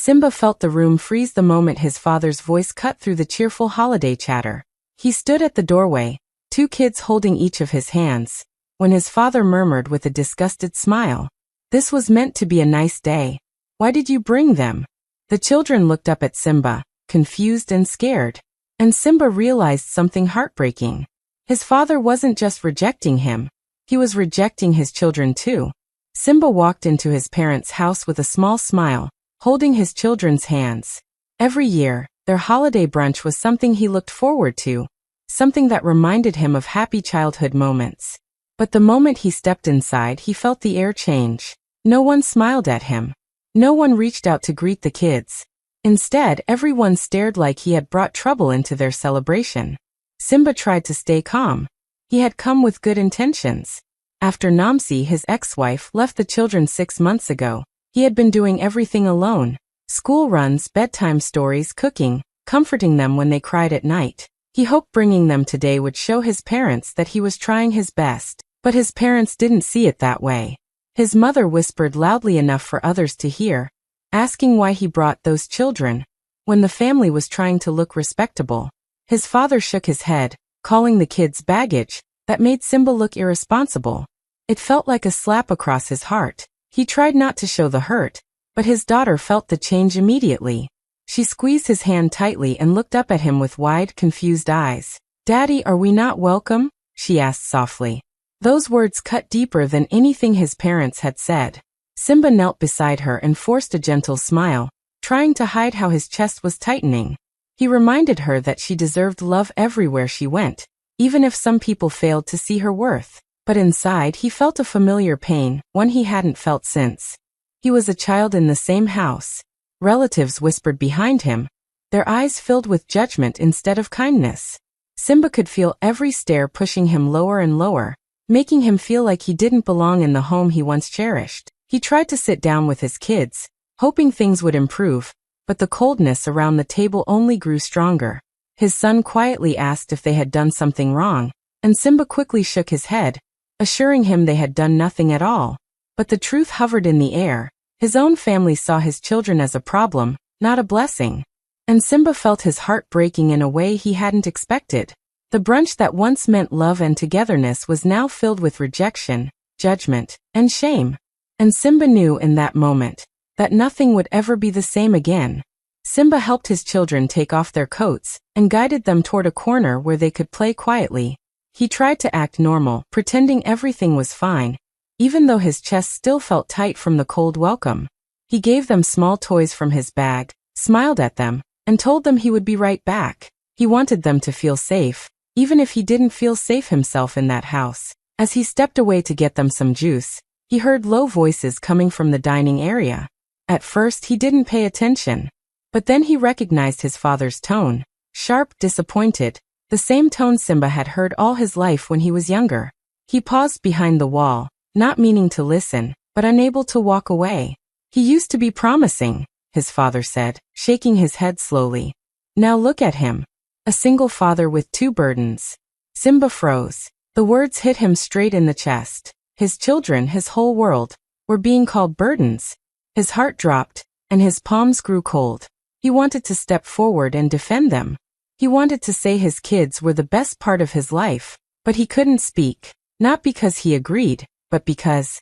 Simba felt the room freeze the moment his father's voice cut through the cheerful holiday chatter. He stood at the doorway, two kids holding each of his hands, when his father murmured with a disgusted smile, "This was meant to be a nice day. Why did you bring them?" The children looked up at Simba, confused and scared. And Simba realized something heartbreaking. His father wasn't just rejecting him, he was rejecting his children too. Simba walked into his parents' house with a small smile, holding his children's hands. Every year, their holiday brunch was something he looked forward to, something that reminded him of happy childhood moments. But the moment he stepped inside, he felt the air change. No one smiled at him. No one reached out to greet the kids. Instead, everyone stared like he had brought trouble into their celebration. Simba tried to stay calm. He had come with good intentions. After Namsi, his ex-wife, left the children 6 months ago, he had been doing everything alone. School runs, bedtime stories, cooking, comforting them when they cried at night. He hoped bringing them today would show his parents that he was trying his best, but his parents didn't see it that way. His mother whispered loudly enough for others to hear, asking why he brought those children, when the family was trying to look respectable. His father shook his head, calling the kids baggage, that made Simba look irresponsible. It felt like a slap across his heart. He tried not to show the hurt, but his daughter felt the change immediately. She squeezed his hand tightly and looked up at him with wide, confused eyes. "Daddy, are we not welcome?" she asked softly. Those words cut deeper than anything his parents had said. Simba knelt beside her and forced a gentle smile, trying to hide how his chest was tightening. He reminded her that she deserved love everywhere she went, even if some people failed to see her worth. But inside, he felt a familiar pain, one he hadn't felt since. He was a child in the same house. Relatives whispered behind him, their eyes filled with judgment instead of kindness. Simba could feel every stare pushing him lower and lower, making him feel like he didn't belong in the home he once cherished. He tried to sit down with his kids, hoping things would improve, but the coldness around the table only grew stronger. His son quietly asked if they had done something wrong, and Simba quickly shook his head, assuring him they had done nothing at all. But the truth hovered in the air. His own family saw his children as a problem, not a blessing. And Simba felt his heart breaking in a way he hadn't expected. The brunch that once meant love and togetherness was now filled with rejection, judgment, and shame. And Simba knew in that moment that nothing would ever be the same again. Simba helped his children take off their coats and guided them toward a corner where they could play quietly. He tried to act normal, pretending everything was fine, even though his chest still felt tight from the cold welcome. He gave them small toys from his bag, smiled at them, and told them he would be right back. He wanted them to feel safe, even if he didn't feel safe himself in that house. As he stepped away to get them some juice, he heard low voices coming from the dining area. At first, he didn't pay attention. But then he recognized his father's tone, sharp, disappointed, the same tone Simba had heard all his life when he was younger. He paused behind the wall, not meaning to listen, but unable to walk away. "He used to be promising," his father said, shaking his head slowly. "Now look at him. A single father with 2 burdens." Simba froze. The words hit him straight in the chest. His children, his whole world, were being called burdens. His heart dropped, and his palms grew cold. He wanted to step forward and defend them. He wanted to say his kids were the best part of his life, but he couldn't speak, not because he agreed, but because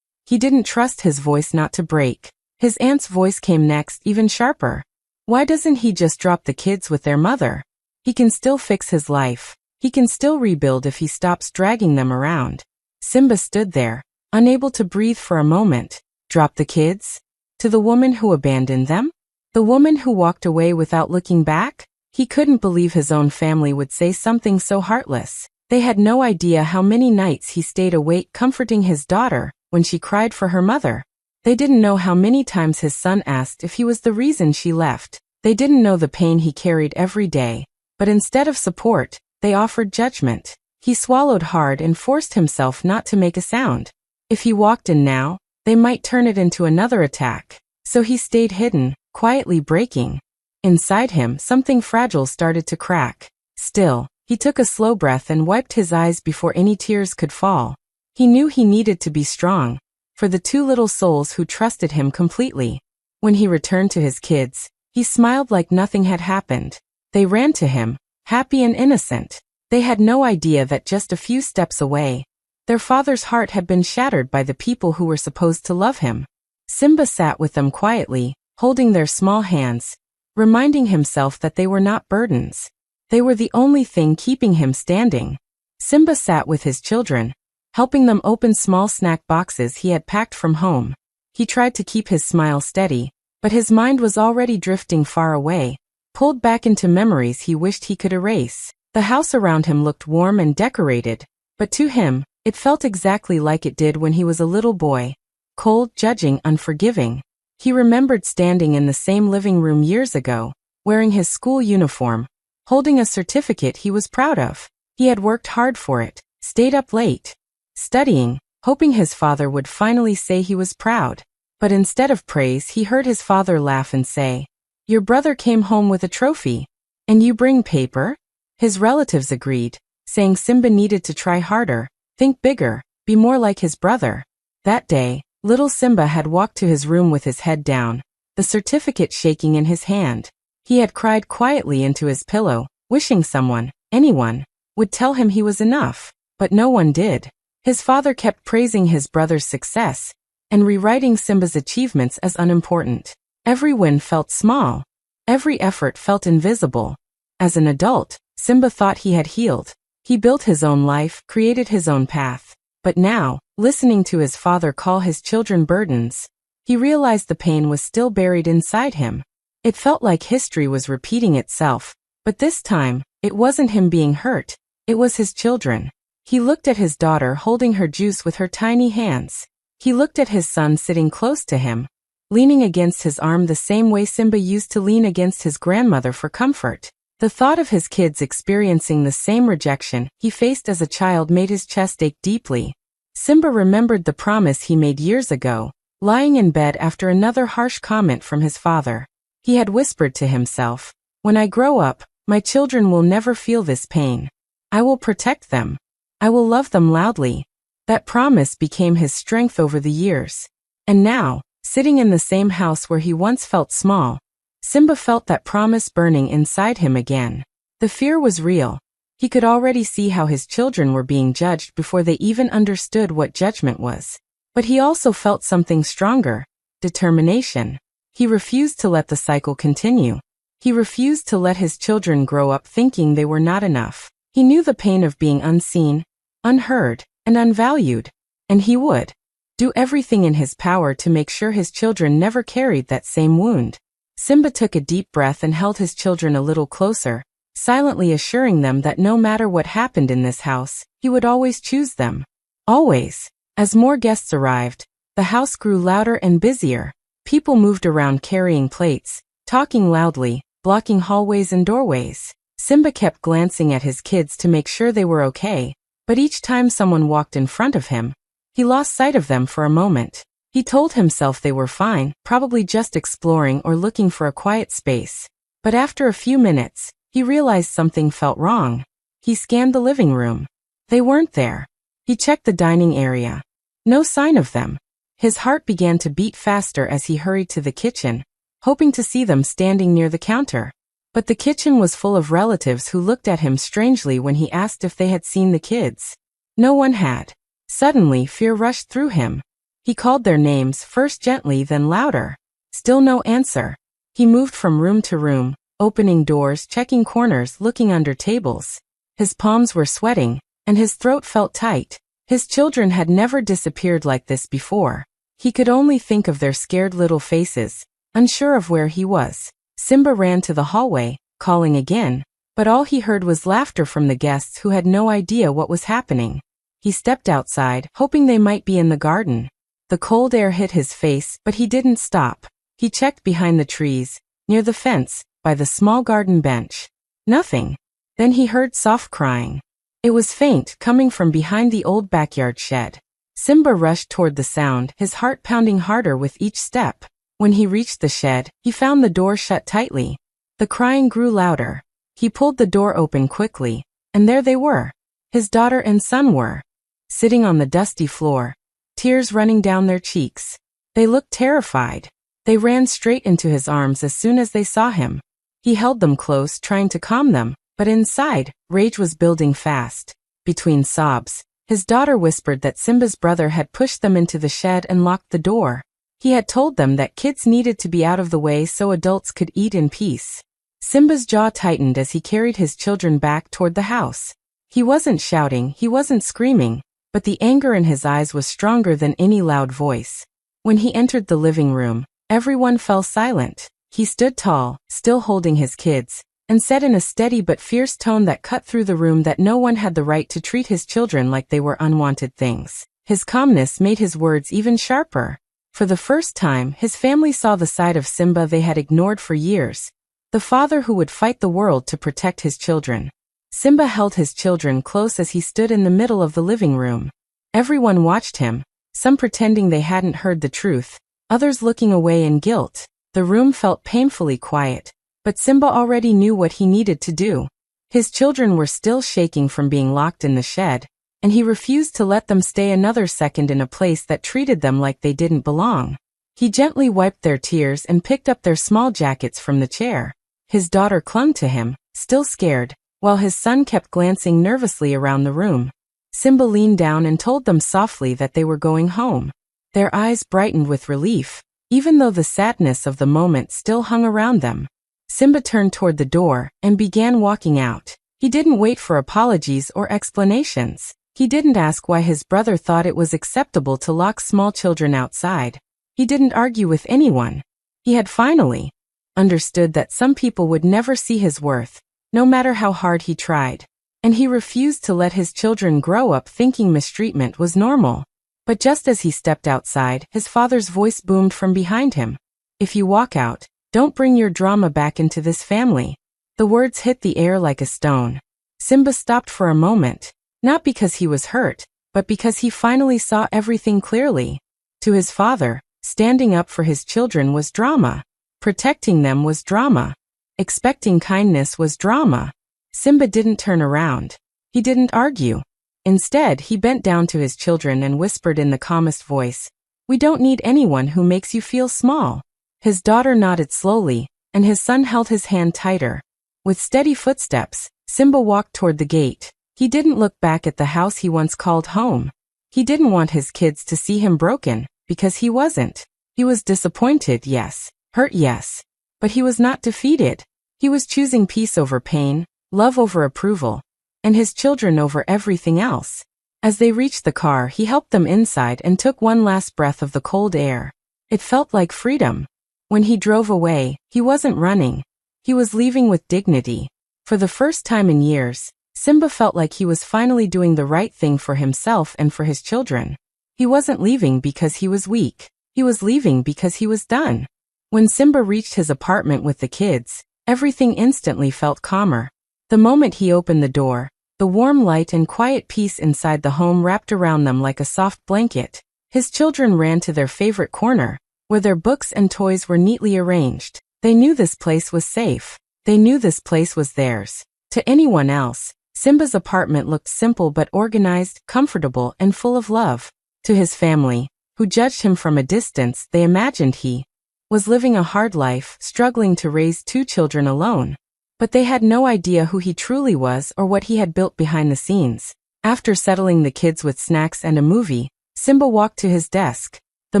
he didn't trust his voice not to break. His aunt's voice came next, even sharper. "Why doesn't he just drop the kids with their mother? He can still fix his life. He can still rebuild if he stops dragging them around." Simba stood there, unable to breathe for a moment. Drop the kids? To the woman who abandoned them? The woman who walked away without looking back? He couldn't believe his own family would say something so heartless. They had no idea how many nights he stayed awake comforting his daughter when she cried for her mother. They didn't know how many times his son asked if he was the reason she left. They didn't know the pain he carried every day. But instead of support, they offered judgment. He swallowed hard and forced himself not to make a sound. If he walked in now, they might turn it into another attack. So he stayed hidden, quietly breaking. Inside him, something fragile started to crack. Still, he took a slow breath and wiped his eyes before any tears could fall. He knew he needed to be strong, for the 2 little souls who trusted him completely. When he returned to his kids, he smiled like nothing had happened. They ran to him, happy and innocent. They had no idea that just a few steps away, their father's heart had been shattered by the people who were supposed to love him. Simba sat with them quietly, holding their small hands, reminding himself that they were not burdens. They were the only thing keeping him standing. Simba sat with his children, helping them open small snack boxes he had packed from home. He tried to keep his smile steady, but his mind was already drifting far away, pulled back into memories he wished he could erase. The house around him looked warm and decorated, but to him, it felt exactly like it did when he was a little boy. Cold, judging, unforgiving. He remembered standing in the same living room years ago, wearing his school uniform, holding a certificate he was proud of. He had worked hard for it, stayed up late, studying, hoping his father would finally say he was proud. But instead of praise, he heard his father laugh and say, "Your brother came home with a trophy. And you bring paper?" His relatives agreed, saying Simba needed to try harder, think bigger, be more like his brother. That day, little Simba had walked to his room with his head down, the certificate shaking in his hand. He had cried quietly into his pillow, wishing someone, anyone, would tell him he was enough, but no one did. His father kept praising his brother's success and rewriting Simba's achievements as unimportant. Every win felt small. Every effort felt invisible. As an adult, Simba thought he had healed. He built his own life, created his own path. But now, listening to his father call his children burdens, he realized the pain was still buried inside him. It felt like history was repeating itself, but this time, it wasn't him being hurt, it was his children. He looked at his daughter holding her juice with her tiny hands. He looked at his son sitting close to him, leaning against his arm the same way Simba used to lean against his grandmother for comfort. The thought of his kids experiencing the same rejection he faced as a child made his chest ache deeply. Simba remembered the promise he made years ago, lying in bed after another harsh comment from his father. He had whispered to himself, "When I grow up, my children will never feel this pain. I will protect them. I will love them loudly." That promise became his strength over the years. And now, sitting in the same house where he once felt small, Simba felt that promise burning inside him again. The fear was real. He could already see how his children were being judged before they even understood what judgment was. But he also felt something stronger, determination. He refused to let the cycle continue. He refused to let his children grow up thinking they were not enough. He knew the pain of being unseen, unheard, and unvalued, and he would do everything in his power to make sure his children never carried that same wound. Simba took a deep breath and held his children a little closer, silently assuring them that no matter what happened in this house, he would always choose them. Always. As more guests arrived, the house grew louder and busier. People moved around carrying plates, talking loudly, blocking hallways and doorways. Simba kept glancing at his kids to make sure they were okay, but each time someone walked in front of him, he lost sight of them for a moment. He told himself they were fine, probably just exploring or looking for a quiet space. But after a few minutes, he realized something felt wrong. He scanned the living room. They weren't there. He checked the dining area. No sign of them. His heart began to beat faster as he hurried to the kitchen, hoping to see them standing near the counter. But the kitchen was full of relatives who looked at him strangely when he asked if they had seen the kids. No one had. Suddenly, fear rushed through him. He called their names, first gently, then louder. Still no answer. He moved from room to room, opening doors, checking corners, looking under tables. His palms were sweating, and his throat felt tight. His children had never disappeared like this before. He could only think of their scared little faces, unsure of where he was. Simba ran to the hallway, calling again, but all he heard was laughter from the guests who had no idea what was happening. He stepped outside, hoping they might be in the garden. The cold air hit his face, but he didn't stop. He checked behind the trees, near the fence, by the small garden bench. Nothing. Then he heard soft crying. It was faint, coming from behind the old backyard shed. Simba rushed toward the sound, his heart pounding harder with each step. When he reached the shed, he found the door shut tightly. The crying grew louder. He pulled the door open quickly, and there they were. His daughter and son were sitting on the dusty floor, tears running down their cheeks. They looked terrified. They ran straight into his arms as soon as they saw him. He held them close, trying to calm them, but inside, rage was building fast. Between sobs, his daughter whispered that Simba's brother had pushed them into the shed and locked the door. He had told them that kids needed to be out of the way so adults could eat in peace. Simba's jaw tightened as he carried his children back toward the house. He wasn't shouting, he wasn't screaming, but the anger in his eyes was stronger than any loud voice. When he entered the living room, everyone fell silent. He stood tall, still holding his kids, and said in a steady but fierce tone that cut through the room that no one had the right to treat his children like they were unwanted things. His calmness made his words even sharper. For the first time, his family saw the side of Simba they had ignored for years. The father who would fight the world to protect his children. Simba held his children close as he stood in the middle of the living room. Everyone watched him, some pretending they hadn't heard the truth, others looking away in guilt. The room felt painfully quiet, but Simba already knew what he needed to do. His children were still shaking from being locked in the shed, and he refused to let them stay another second in a place that treated them like they didn't belong. He gently wiped their tears and picked up their small jackets from the chair. His daughter clung to him, still scared, while his son kept glancing nervously around the room. Simba leaned down and told them softly that they were going home. Their eyes brightened with relief, even though the sadness of the moment still hung around them. Simba turned toward the door and began walking out. He didn't wait for apologies or explanations. He didn't ask why his brother thought it was acceptable to lock small children outside. He didn't argue with anyone. He had finally understood that some people would never see his worth, no matter how hard he tried. And he refused to let his children grow up thinking mistreatment was normal. But just as he stepped outside, his father's voice boomed from behind him. "If you walk out, don't bring your drama back into this family." The words hit the air like a stone. Simba stopped for a moment, not because he was hurt, but because he finally saw everything clearly. To his father, standing up for his children was drama. Protecting them was drama. Expecting kindness was drama. Simba didn't turn around. He didn't argue. Instead, he bent down to his children and whispered in the calmest voice, "We don't need anyone who makes you feel small." His daughter nodded slowly, and his son held his hand tighter. With steady footsteps, Simba walked toward the gate. He didn't look back at the house he once called home. He didn't want his kids to see him broken, because he wasn't. He was disappointed, yes. Hurt, yes. But he was not defeated. He was choosing peace over pain, love over approval, and his children over everything else. As they reached the car, he helped them inside and took one last breath of the cold air. It felt like freedom. When he drove away, he wasn't running. He was leaving with dignity. For the first time in years, Simba felt like he was finally doing the right thing for himself and for his children. He wasn't leaving because he was weak. He was leaving because he was done. When Simba reached his apartment with the kids, everything instantly felt calmer. The moment he opened the door, the warm light and quiet peace inside the home wrapped around them like a soft blanket. His children ran to their favorite corner, where their books and toys were neatly arranged. They knew this place was safe. They knew this place was theirs. To anyone else, Simba's apartment looked simple but organized, comfortable, and full of love. To his family, who judged him from a distance, they imagined he was living a hard life, struggling to raise 2 children alone. But they had no idea who he truly was or what he had built behind the scenes. After settling the kids with snacks and a movie, Simba walked to his desk. The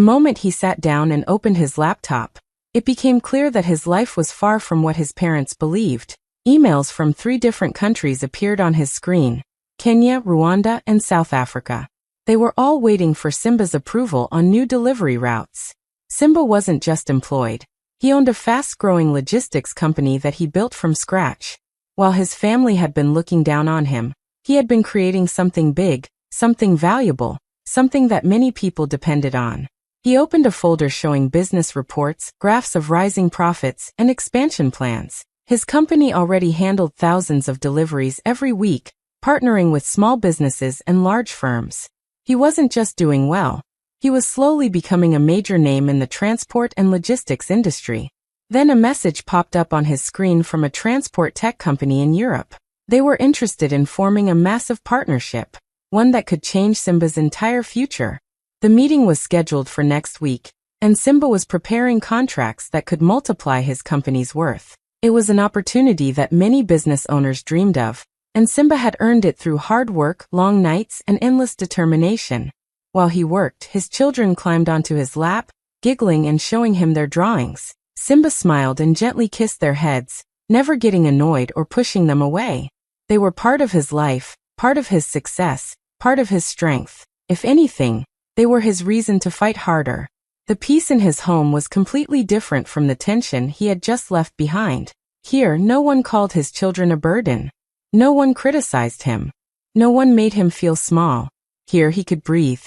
moment he sat down and opened his laptop, it became clear that his life was far from what his parents believed. Emails from 3 different countries appeared on his screen: Kenya, Rwanda, and South Africa. They were all waiting for Simba's approval on new delivery routes. Simba wasn't just employed. He owned a fast-growing logistics company that he built from scratch. While his family had been looking down on him, he had been creating something big, something valuable, something that many people depended on. He opened a folder showing business reports, graphs of rising profits, and expansion plans. His company already handled thousands of deliveries every week, partnering with small businesses and large firms. He wasn't just doing well. He was slowly becoming a major name in the transport and logistics industry. Then a message popped up on his screen from a transport tech company in Europe. They were interested in forming a massive partnership, one that could change Simba's entire future. The meeting was scheduled for next week, and Simba was preparing contracts that could multiply his company's worth. It was an opportunity that many business owners dreamed of, and Simba had earned it through hard work, long nights, and endless determination. While he worked, his children climbed onto his lap, giggling and showing him their drawings. Simba smiled and gently kissed their heads, never getting annoyed or pushing them away. They were part of his life, part of his success, part of his strength. If anything, they were his reason to fight harder. The peace in his home was completely different from the tension he had just left behind. Here, no one called his children a burden. No one criticized him. No one made him feel small. Here he could breathe.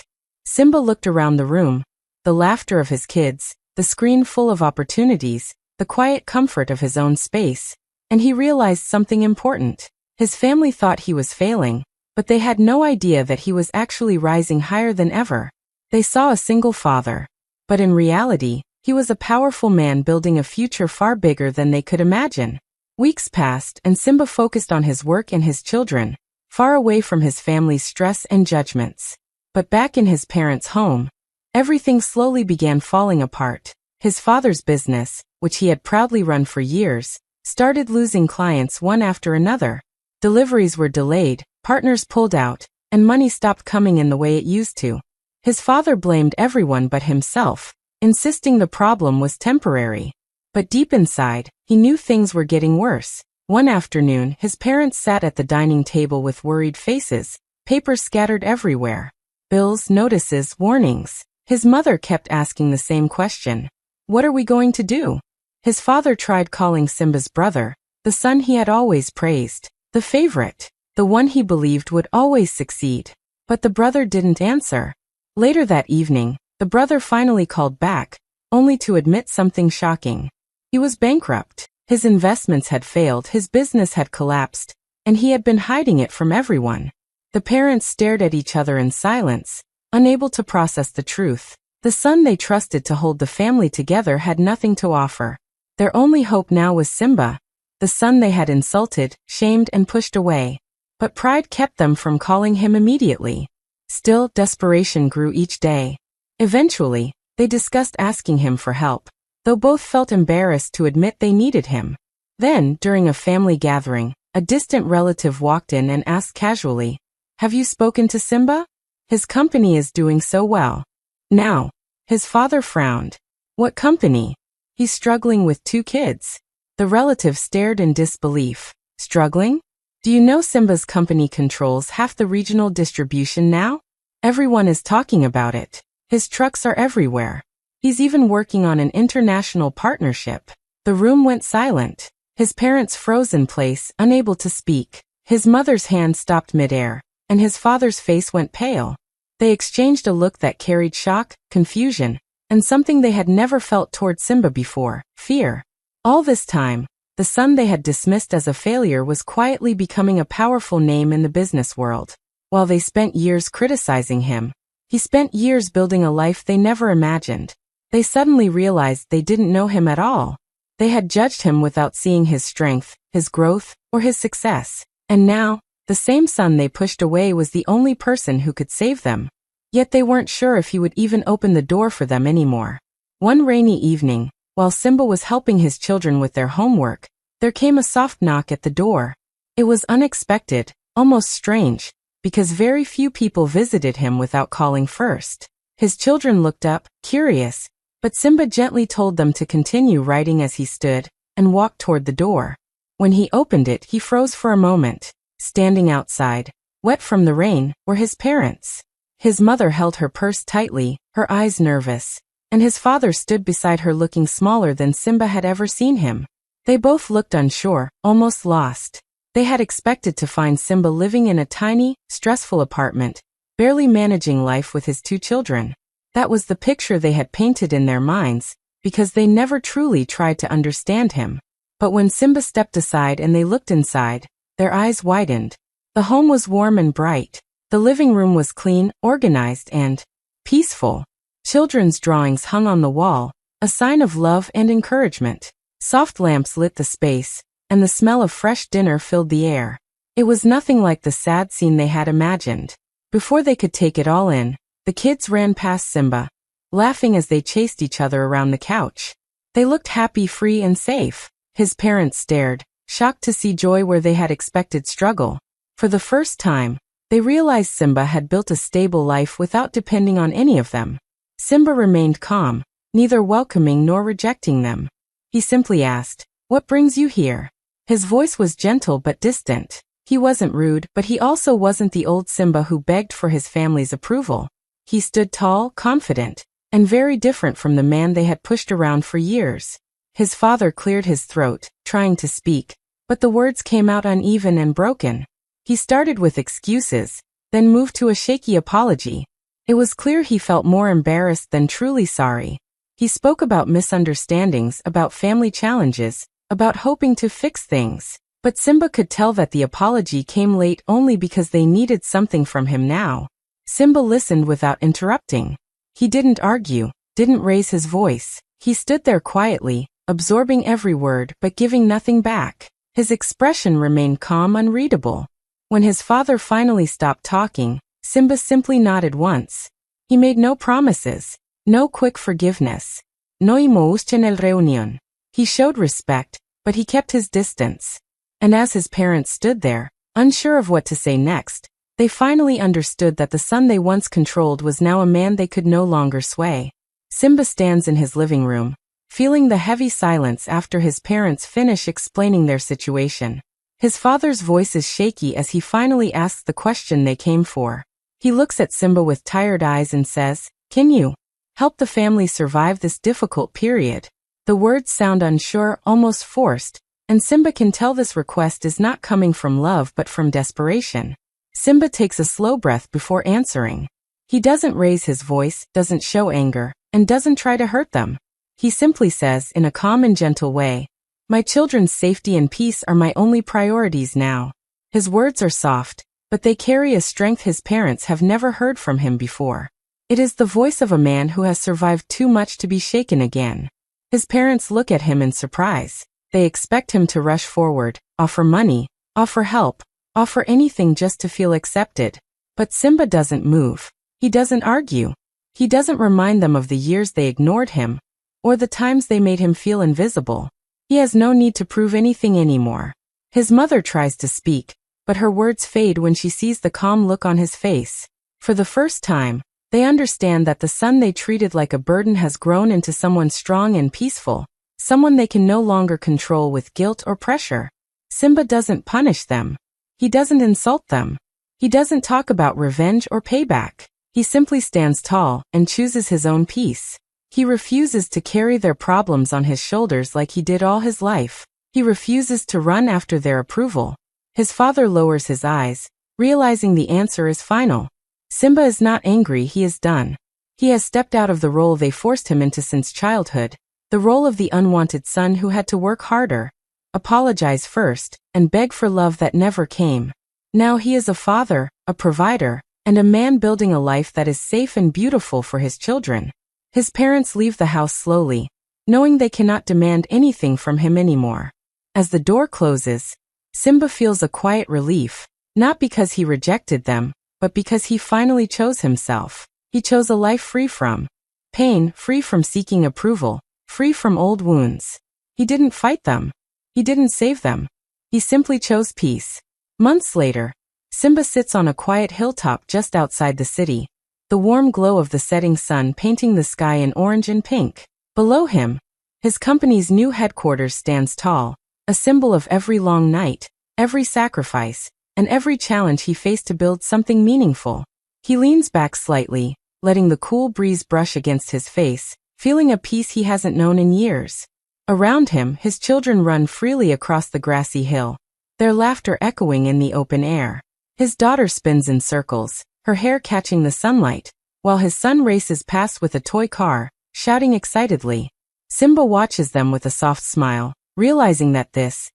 Simba looked around the room. The laughter of his kids, the screen full of opportunities, the quiet comfort of his own space, and he realized something important. His family thought he was failing, but they had no idea that he was actually rising higher than ever. They saw a single father, but in reality, he was a powerful man building a future far bigger than they could imagine. Weeks passed and Simba focused on his work and his children, far away from his family's stress and judgments. But back in his parents' home, everything slowly began falling apart. His father's business, which he had proudly run for years, started losing clients one after another. Deliveries were delayed, partners pulled out, and money stopped coming in the way it used to. His father blamed everyone but himself, insisting the problem was temporary. But deep inside, he knew things were getting worse. One afternoon, his parents sat at the dining table with worried faces, papers scattered everywhere. Bills, notices, warnings. His mother kept asking the same question. What are we going to do? His father tried calling Simba's brother, the son he had always praised, the favorite, the one he believed would always succeed. But the brother didn't answer. Later that evening, the brother finally called back, only to admit something shocking. He was bankrupt. His investments had failed, his business had collapsed, and he had been hiding it from everyone. The parents stared at each other in silence, unable to process the truth. The son they trusted to hold the family together had nothing to offer. Their only hope now was Simba, the son they had insulted, shamed, and pushed away. But pride kept them from calling him immediately. Still, desperation grew each day. Eventually, they discussed asking him for help, though both felt embarrassed to admit they needed him. Then, during a family gathering, a distant relative walked in and asked casually, "Have you spoken to Simba? His company is doing so well." Now, his father frowned. "What company? He's struggling with 2 kids." The relative stared in disbelief. "Struggling? Do you know Simba's company controls half the regional distribution now? Everyone is talking about it. His trucks are everywhere. He's even working on an international partnership." The room went silent. His parents froze in place, unable to speak. His mother's hand stopped midair, and his father's face went pale. They exchanged a look that carried shock, confusion, and something they had never felt toward Simba before, fear. All this time, the son they had dismissed as a failure was quietly becoming a powerful name in the business world. While they spent years criticizing him, he spent years building a life they never imagined. They suddenly realized they didn't know him at all. They had judged him without seeing his strength, his growth, or his success. And now, the same son they pushed away was the only person who could save them. Yet they weren't sure if he would even open the door for them anymore. One rainy evening, while Simba was helping his children with their homework, there came a soft knock at the door. It was unexpected, almost strange, because very few people visited him without calling first. His children looked up, curious, but Simba gently told them to continue writing as he stood, and walked toward the door. When he opened it, he froze for a moment. Standing outside, wet from the rain, were his parents. His mother held her purse tightly, her eyes nervous, and his father stood beside her looking smaller than Simba had ever seen him. They both looked unsure, almost lost. They had expected to find Simba living in a tiny, stressful apartment, barely managing life with his 2 children. That was the picture they had painted in their minds, because they never truly tried to understand him. But when Simba stepped aside and they looked inside, their eyes widened. The home was warm and bright. The living room was clean, organized, and peaceful. Children's drawings hung on the wall, a sign of love and encouragement. Soft lamps lit the space, and the smell of fresh dinner filled the air. It was nothing like the sad scene they had imagined. Before they could take it all in, the kids ran past Simba. laughing as they chased each other around the couch. They looked happy, free, and safe. His parents stared, shocked to see joy where they had expected struggle. For the first time, they realized Simba had built a stable life without depending on any of them. Simba remained calm, neither welcoming nor rejecting them. He simply asked, "What brings you here?" His voice was gentle but distant. He wasn't rude, but he also wasn't the old Simba who begged for his family's approval. He stood tall, confident, and very different from the man they had pushed around for years. His father cleared his throat, trying to speak, but the words came out uneven and broken. He started with excuses, then moved to a shaky apology. It was clear he felt more embarrassed than truly sorry. He spoke about misunderstandings, about family challenges, about hoping to fix things. But Simba could tell that the apology came late only because they needed something from him now. Simba listened without interrupting. He didn't argue, didn't raise his voice. He stood there quietly, absorbing every word but giving nothing back. His expression remained calm, unreadable. When his father finally stopped talking, Simba simply nodded once. He made no promises, no quick forgiveness. No imos en el reunión. He showed respect, but he kept his distance. And as his parents stood there, unsure of what to say next, they finally understood that the son they once controlled was now a man they could no longer sway. Simba stands in his living room, feeling the heavy silence after his parents finish explaining their situation. His father's voice is shaky as he finally asks the question they came for. He looks at Simba with tired eyes and says, "Can you help the family survive this difficult period?" The words sound unsure, almost forced, and Simba can tell this request is not coming from love but from desperation. Simba takes a slow breath before answering. He doesn't raise his voice, doesn't show anger, and doesn't try to hurt them. He simply says in a calm and gentle way, "My children's safety and peace are my only priorities now." His words are soft, but they carry a strength his parents have never heard from him before. It is the voice of a man who has survived too much to be shaken again. His parents look at him in surprise. They expect him to rush forward, offer money, offer help, offer anything just to feel accepted. But Simba doesn't move. He doesn't argue. He doesn't remind them of the years they ignored him, or the times they made him feel invisible. He has no need to prove anything anymore. His mother tries to speak, but her words fade when she sees the calm look on his face. For the first time, they understand that the son they treated like a burden has grown into someone strong and peaceful. Someone they can no longer control with guilt or pressure. Simba doesn't punish them. He doesn't insult them. He doesn't talk about revenge or payback. He simply stands tall and chooses his own peace. He refuses to carry their problems on his shoulders like he did all his life. He refuses to run after their approval. His father lowers his eyes, realizing the answer is final. Simba is not angry, he is done. He has stepped out of the role they forced him into since childhood. The role of the unwanted son who had to work harder, apologize first, and beg for love that never came. Now he is a father, a provider, and a man building a life that is safe and beautiful for his children. His parents leave the house slowly, knowing they cannot demand anything from him anymore. As the door closes, Simba feels a quiet relief, not because he rejected them, but because he finally chose himself. He chose a life free from pain, free from seeking approval, free from old wounds. He didn't fight them. He didn't save them. He simply chose peace. Months later, Simba sits on a quiet hilltop just outside the city, the warm glow of the setting sun painting the sky in orange and pink. Below him, his company's new headquarters stands tall, a symbol of every long night, every sacrifice, and every challenge he faced to build something meaningful. He leans back slightly, letting the cool breeze brush against his face, feeling a peace he hasn't known in years. Around him, his children run freely across the grassy hill, their laughter echoing in the open air. His daughter spins in circles, her hair catching the sunlight, while his son races past with a toy car, shouting excitedly. Simba watches them with a soft smile, realizing that this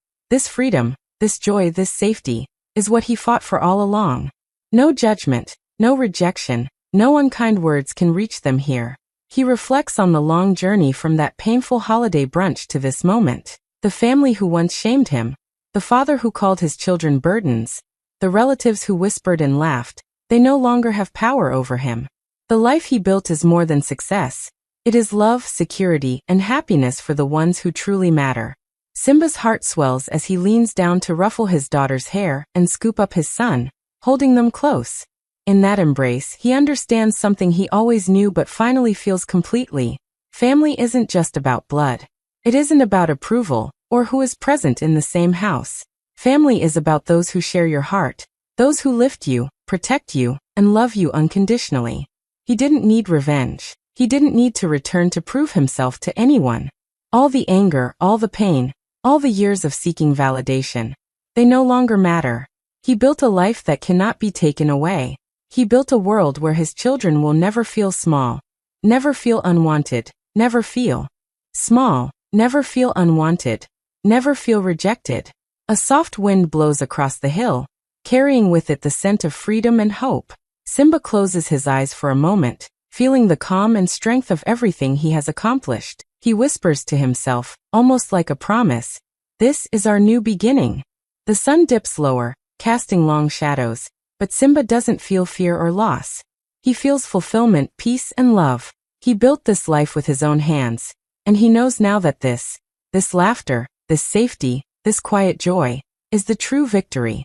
freedom, this joy, this safety, is what he fought for all along. No judgment, no rejection, no unkind words can reach them here. He reflects on the long journey from that painful holiday brunch to this moment. The family who once shamed him, the father who called his children burdens, the relatives who whispered and laughed, they no longer have power over him. The life he built is more than success. It is love, security, and happiness for the ones who truly matter. Simba's heart swells as he leans down to ruffle his daughter's hair and scoop up his son, holding them close. In that embrace, he understands something he always knew but finally feels completely. Family isn't just about blood. It isn't about approval, or who is present in the same house. Family is about those who share your heart, those who lift you, protect you, and love you unconditionally. He didn't need revenge. He didn't need to return to prove himself to anyone. All the anger, all the pain, all the years of seeking validation, they no longer matter. He built a life that cannot be taken away. He built a world where his children will never feel small, never feel unwanted, never feel small, never feel unwanted, never feel rejected. A soft wind blows across the hill, carrying with it the scent of freedom and hope. Simba closes his eyes for a moment, feeling the calm and strength of everything he has accomplished. He whispers to himself, almost like a promise, "This is our new beginning." The sun dips lower, casting long shadows, but Simba doesn't feel fear or loss. He feels fulfillment, peace, and love. He built this life with his own hands, and he knows now that this laughter, this safety, this quiet joy, is the true victory.